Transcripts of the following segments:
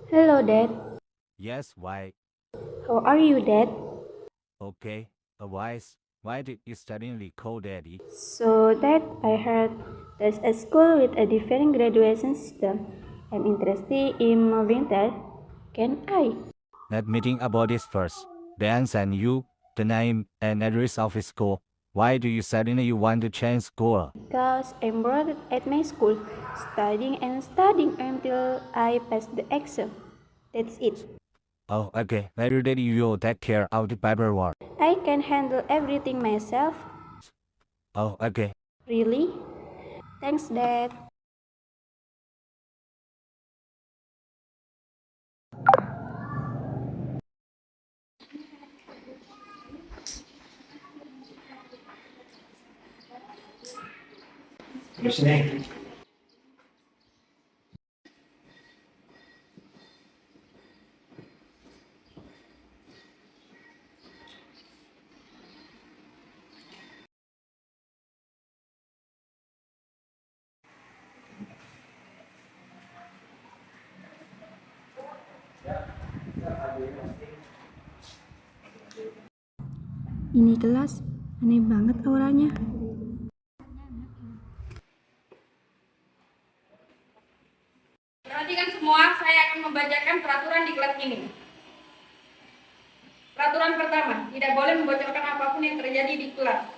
Hello, Dad. Yes, why? How are you, Dad? Okay. Why did you suddenly call daddy? So, Dad, I heard there's a school with a different graduation system. I'm interested in moving there. Can I? Let me think about this first. Then send you the name and address of his school. Why do you suddenly want to change school? Because I'm bored at my school, studying and studying until I pass the exam. That's it. Oh, okay. Let your daddy will take care of the paperwork. I can handle everything myself. Oh, okay. Really? Thanks, Dad. Ini kelas aneh banget auranya. Perhatikan semua, saya akan membacakan peraturan di kelas ini. Peraturan pertama, tidak boleh membocorkan apapun yang terjadi di kelas.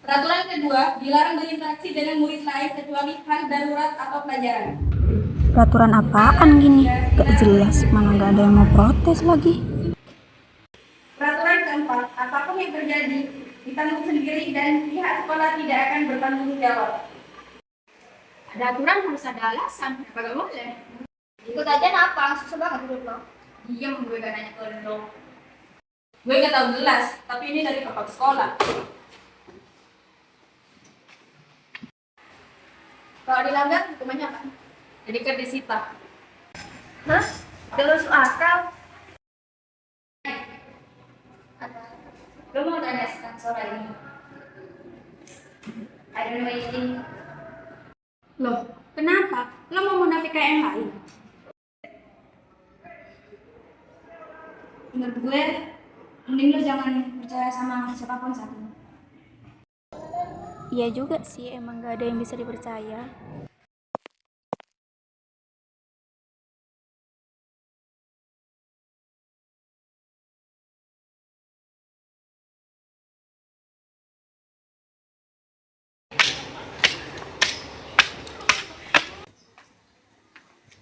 Peraturan kedua, dilarang berinteraksi dengan murid lain kecuali hal darurat atau pelajaran. Peraturan apaan gini? Gak jelas, mana gak ada yang mau protes lagi. Peraturan keempat, apapun yang terjadi ditanggung sendiri dan pihak sekolah tidak akan bertanggung jawab. Ada aturan harus ada alasan, kenapa gak boleh? Ikut aja napa, susah banget hidup lo. Diam, gue gak nanya ke lo. Gue gak tahu jelas, tapi ini dari kepala sekolah. Kalau dilanggar, hukumannya apa? Jadi kan disita. Hah? Gak masuk akal. Lo mau tanya sore ini? I don't know anything. Loh, kenapa? Lo mau munafik kayak yang lain? Menurut gue, mending lo jangan percaya sama siapapun saat ini. Iya juga sih, emang gak ada yang bisa dipercaya.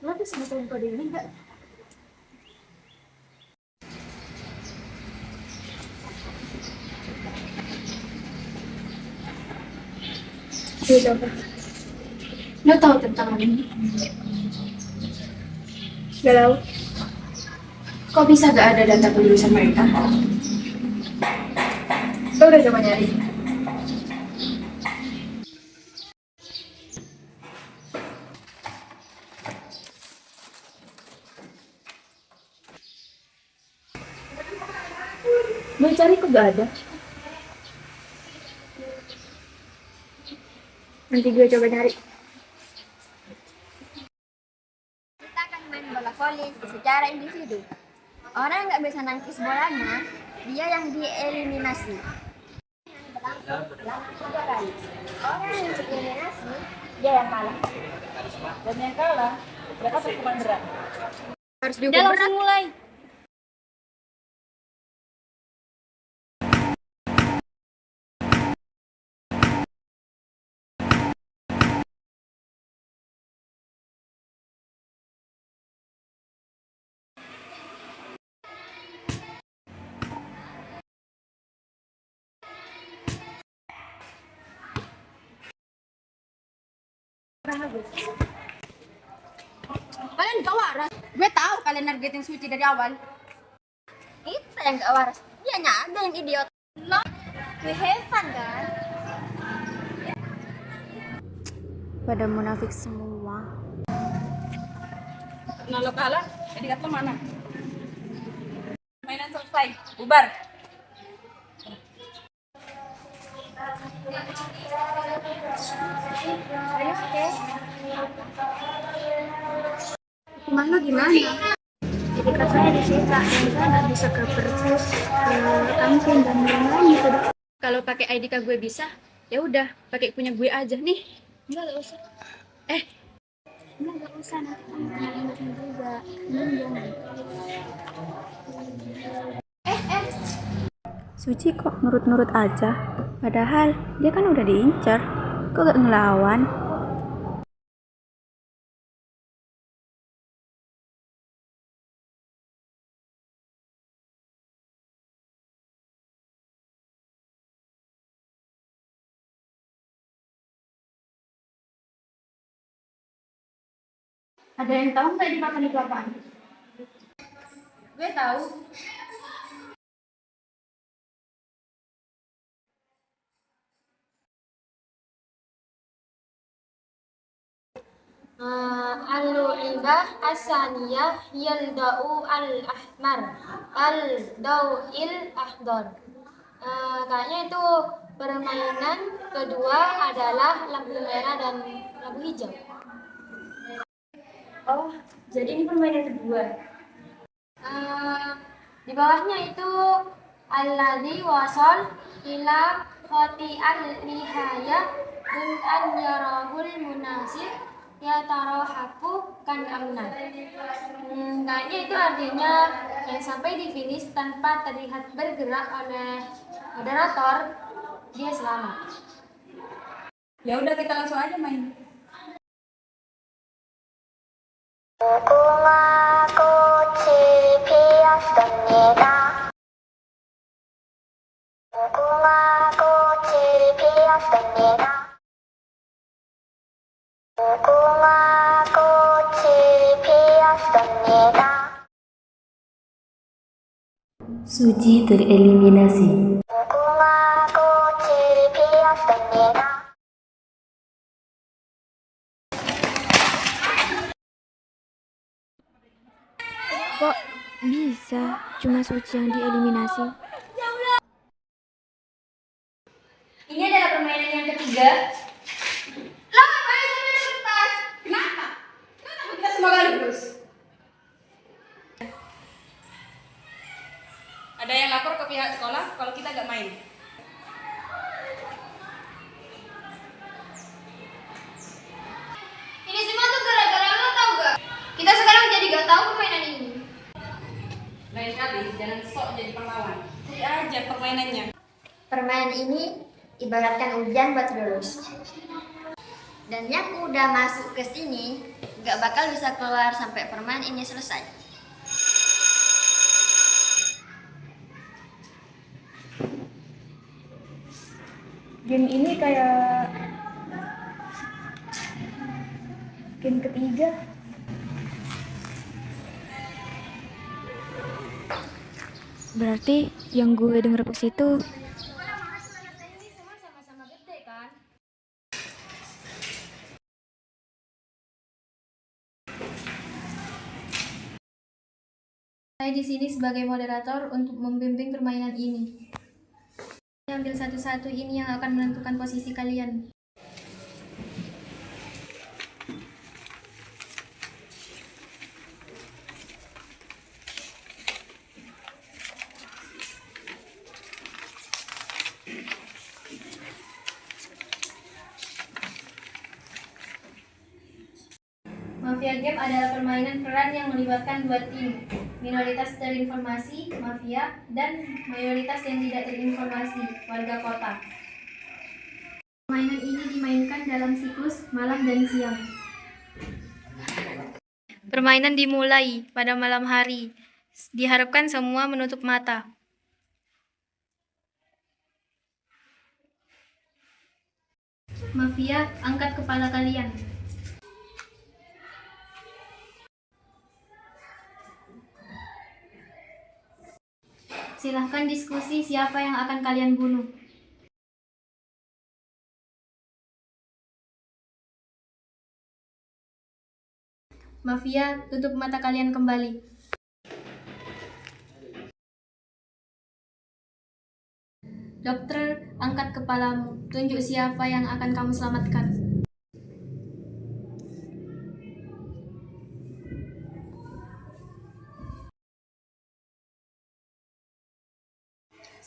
Lo bisa ngetahuin kode ini gak? Lo tahu tentang hal ini? Gak tau. Kok bisa gak ada data kelulusan mereka? Lo udah coba nyari? Gue cari kok gak ada. Nanti gue coba cari. Kita akan main bola voli secara individu. Orang yang nggak bisa nangkis bolanya, dia yang dieliminasi. Berlangsung 3 kali. Orang yang dieliminasi, dia yang kalah. Dan yang kalah, mereka hukuman berat. Harus dihukum berat. Mulai. Kalian gak waras. Gue tahu kalian nargetin Suci dari awal. Kita yang gak waras. Dianya ada yang idiot. Lo, we have fun kan? Pada munafik semua. Karena lo kalah, jadi lo mana? Mainan selesai, bubar. Hukuman lo gimana? bisa ke perpus, ke kantin dan lain-lain gitu. Kalau pakai ID gue bisa, ya udah pakai punya gue aja nih. Enggak usah. Eh, Enggak usah, nanti kamu kena ingatnya juga. Jangan. Suci kok nurut-nurut aja. Padahal dia kan udah diincar. Kok gak ngelawan? ada yang tahu nggak dimakan itu apaan? Gue tahu. Al-Lu'ibah as-saniyah yalda'u al-ahmar al-daw'il ahdar. Kayaknya itu permainan kedua adalah lampu merah dan lampu hijau. Oh, jadi ini permainan kedua. Di bawahnya itu alladzi wasal ila khati'al nihayah un an yarahul munasir ya tarahaku kan amna. Kayaknya itu artinya yang sampai di finish tanpa terlihat bergerak oleh moderator, dia selamat. Ya udah kita langsung aja main. 무궁화 꽃이 피었습니다. 무궁화 꽃이 피었습니다. 무궁화 꽃이 피었습니다. Suci tereliminasi. 무궁화 꽃이 피었습니다. Kok bisa cuma Suci yang dieliminasi? Ini adalah permainan yang ketiga. Lah, ngapain sampai kertas? Kenapa? Kenapa kita semua gabus? Ada yang lapor ke pihak sekolah kalau kita gak main. Ini semua tuh gara-gara lo, tau gak? Kita sekarang jadi gak tahu permainan ini. Lain kali jangan sok jadi pahlawan. Cari aja permainannya. Permainan ini ibaratkan ujian buat lulus. Dan yang udah masuk ke sini gak bakal bisa keluar sampai permainan ini selesai. Game ini kayak game ketiga. Berarti yang gue denger pas itu sama-sama gede kan? Saya di sini sebagai moderator untuk membimbing permainan ini. Ambil satu-satu, ini yang akan menentukan posisi kalian. Mafia Game adalah permainan peran yang melibatkan dua tim, minoritas terinformasi, mafia, dan mayoritas yang tidak terinformasi, warga kota. Permainan ini dimainkan dalam siklus malam dan siang. Permainan dimulai pada malam hari. Diharapkan semua menutup mata. Mafia, angkat kepala kalian. Silahkan diskusi siapa yang akan kalian bunuh. Mafia, tutup mata kalian kembali. Dokter, angkat kepalamu. Tunjuk siapa yang akan kamu selamatkan.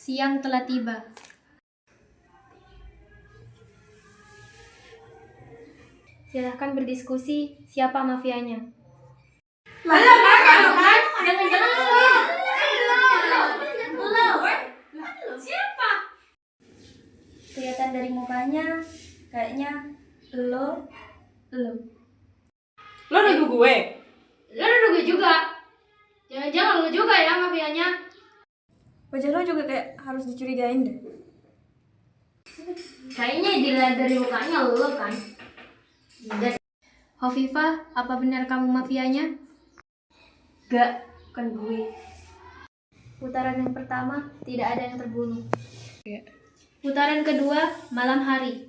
Siang telah tiba. Silahkan berdiskusi siapa mafianya. Kelihatan dari mukanya, kayaknya lo. Lo nuduh gue? Lo nuduh gue juga. Jangan-jangan lo juga ya mafianya. Wajah lo juga kayak harus dicurigain deh. Kayaknya dilihat dari mukanya lo kan. Hovifah, apa benar kamu mafianya? Gak, bukan gue. Putaran yang pertama, tidak ada yang terbunuh. Putaran kedua, malam hari.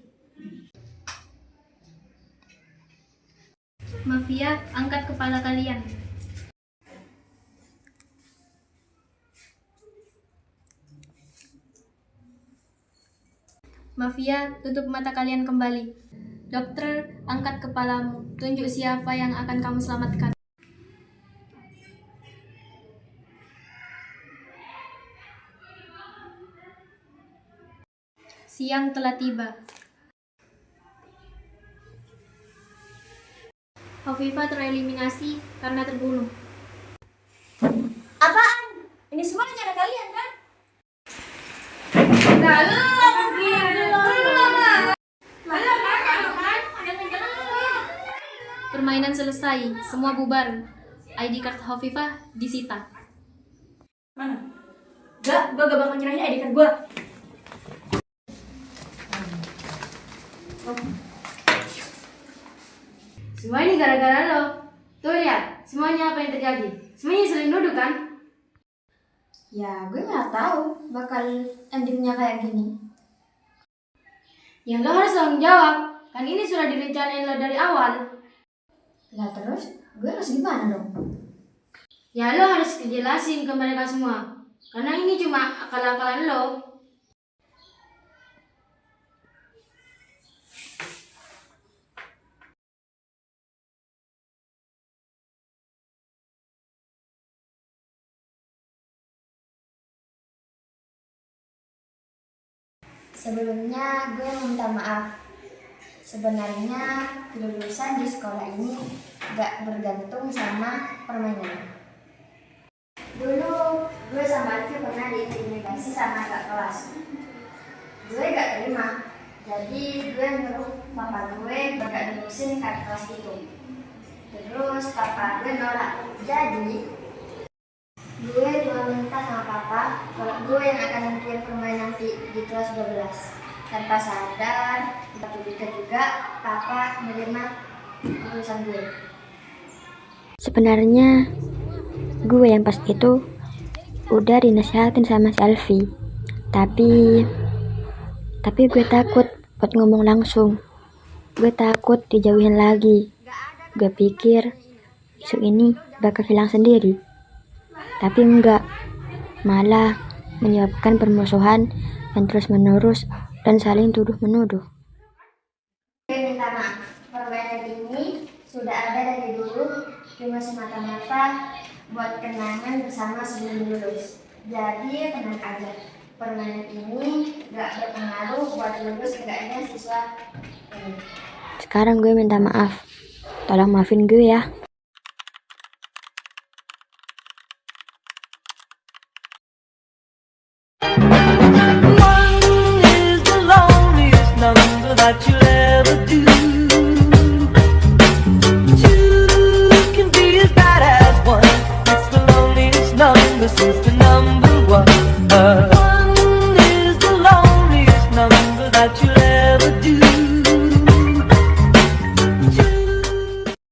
Mafia, angkat kepala kalian. Mafia, tutup mata kalian kembali. Dokter, angkat kepalamu. Tunjuk siapa yang akan kamu selamatkan. Siang telah tiba. Hovifah tereliminasi karena terbunuh. Apaan? Ini semua rencana kalian kan? Permainan selesai, semua bubar. ID card Hovifah disita. Mana? Gak, gue gak bakal nyerahin ID card gue. Semua ini gara-gara lo. Tuh lihat, semuanya apa yang terjadi. Semuanya saling nuduh kan? Ya, gue gak tahu bakal endingnya kayak gini. Ya lo harus tanggung jawab. Kan ini sudah direncanain lo dari awal. Lah terus, gue harus gimana dong? Ya lo harus jelasin ke mereka semua. Karena ini cuma akal-akalan lo. Sebelumnya gue minta maaf. Sebenarnya kelulusan di sekolah ini gak bergantung sama permainan. Dulu gue sama Alfi pernah diintimidasi sama kakak kelas. Gue gak terima, jadi gue nyuruh papa gue gak lulusin kakak kelas itu. Terus papa gue nolak, jadi gue cuma minta sama papa kalau gue yang akan nentuin permainan di kelas 12. Tanpa sadar, juga papa menerima keputusan gue. Sebenarnya gue yang pas itu udah dinasihatin sama si Alfi, tapi gue takut buat ngomong langsung. Gue takut dijauhin lagi. Gue pikir isu ini bakal hilang sendiri, tapi enggak, malah menyebabkan permusuhan yang terus menerus dan saling tuduh menuduh. Gue minta maaf, permainan ini sudah ada dari dulu, cuma semata-mata buat kenangan bersama sebelum lulus. Jadi tenang aja, permainan ini gak berpengaruh buat lulus enggaknya siswa ini. Sekarang gue minta maaf, tolong maafin gue ya. One is the loneliest number that you'll ever do.